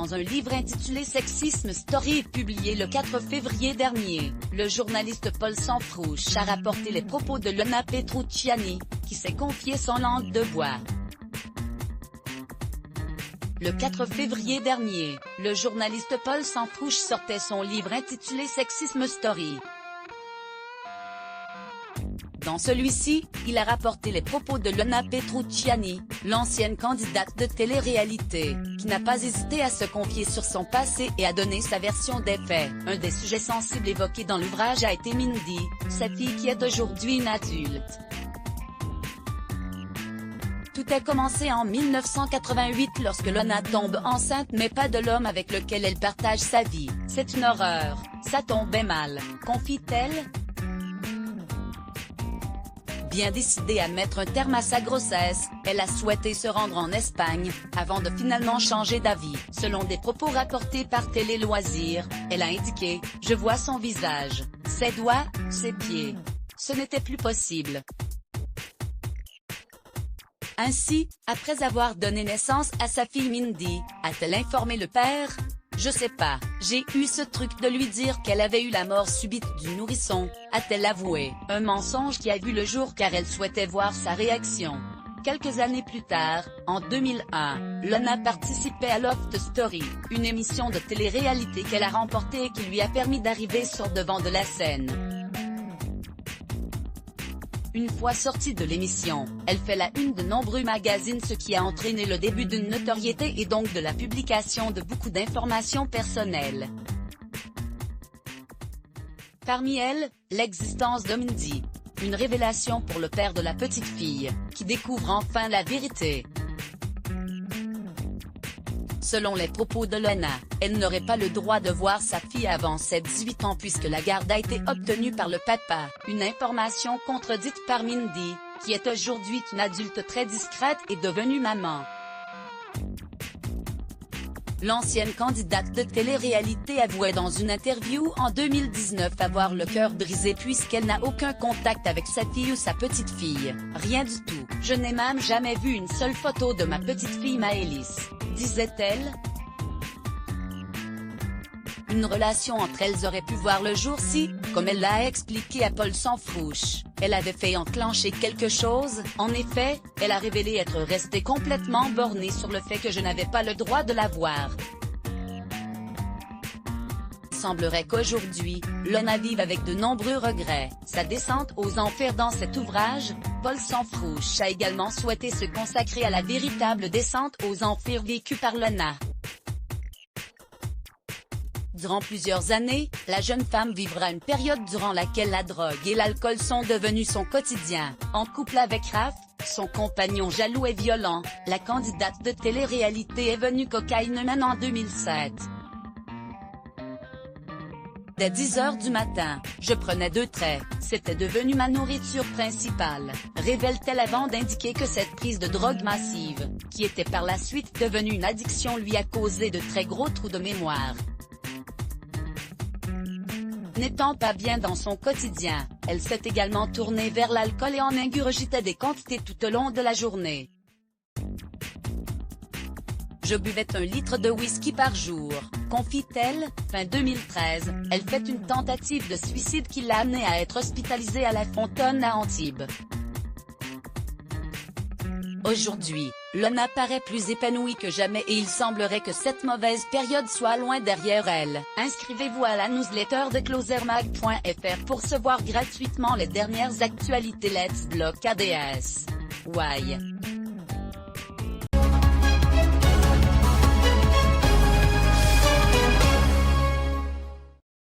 dans un livre intitulé Sexisme Story publié le 4 février dernier. Le journaliste Paul Sanfrouche a rapporté les propos de Lona Petrucciani, qui s'est confiée sans langue de bois. Le 4 février dernier, le journaliste Paul Sanfrouche sortait son livre intitulé Sexisme Story. Dans celui-ci, il a rapporté les propos de Lona Petrucciani, l'ancienne candidate de télé-réalité, qui n'a pas hésité à se confier sur son passé et à donner sa version des faits. Un des sujets sensibles évoqués dans l'ouvrage a été Mindy, sa fille qui est aujourd'hui une adulte. Tout a commencé en 1988 lorsque Lona tombe enceinte mais pas de l'homme avec lequel elle partage sa vie. C'est une horreur, ça tombait mal, confie-t-elle. Bien décidée à mettre un terme à sa grossesse, elle a souhaité se rendre en Espagne, avant de finalement changer d'avis. Selon des propos rapportés par Télé Loisirs, elle a indiqué « Je vois son visage, ses doigts, ses pieds. Ce n'était plus possible ». Ainsi, après avoir donné naissance à sa fille Mindy, a-t-elle informé le père ? Je sais pas, j'ai eu ce truc de lui dire qu'elle avait eu la mort subite du nourrisson, a-t-elle avoué, un mensonge qui a vu le jour car elle souhaitait voir sa réaction. Quelques années plus tard, en 2001, Lona participait à Loft Story, une émission de télé-réalité qu'elle a remportée et qui lui a permis d'arriver sur devant de la scène. Une fois sortie de l'émission, elle fait la une de nombreux magazines ce qui a entraîné le début d'une notoriété et donc de la publication de beaucoup d'informations personnelles. Parmi elles, l'existence de Mindy. Une révélation pour le père de la petite fille, qui découvre enfin la vérité. Selon les propos de Lona, elle n'aurait pas le droit de voir sa fille avant ses 18 ans puisque la garde a été obtenue par le papa, une information contredite par Mindy, qui est aujourd'hui une adulte très discrète et devenue maman. L'ancienne candidate de télé-réalité avouait dans une interview en 2019 avoir le cœur brisé puisqu'elle n'a aucun contact avec sa fille ou sa petite fille, rien du tout. Je n'ai même jamais vu une seule photo de ma petite fille Maëlys, disait-elle. Une relation entre elles aurait pu voir le jour si, comme elle l'a expliqué à Paul Sanfrouche, elle avait fait enclencher quelque chose. En effet, elle a révélé être restée complètement bornée sur le fait que je n'avais pas le droit de la voir. Il semblerait qu'aujourd'hui, Lona vive avec de nombreux regrets. Sa descente aux enfers dans cet ouvrage, Paul Sanfrouche a également souhaité se consacrer à la véritable descente aux enfers vécue par Lona. Durant plusieurs années, la jeune femme vivra une période durant laquelle la drogue et l'alcool sont devenus son quotidien. En couple avec Raph, son compagnon jaloux et violent, la candidate de télé-réalité est venue cocaïnomane en 2007. Dès 10h du matin, je prenais 2 traits, c'était devenu ma nourriture principale, révèle-t-elle avant d'indiquer que cette prise de drogue massive, qui était par la suite devenue une addiction lui a causé de très gros trous de mémoire. N'étant pas bien dans son quotidien, elle s'est également tournée vers l'alcool et en ingurgitait des quantités tout au long de la journée. Je buvais 1 litre de whisky par jour, confie-t-elle. Fin 2013, elle fait une tentative de suicide qui l'a amenée à être hospitalisée à La Fontaine à Antibes. Aujourd'hui, Lona paraît plus épanouie que jamais et il semblerait que cette mauvaise période soit loin derrière elle. Inscrivez-vous à la newsletter de closermag.fr pour recevoir gratuitement les dernières actualités Let's Block ADS. Why?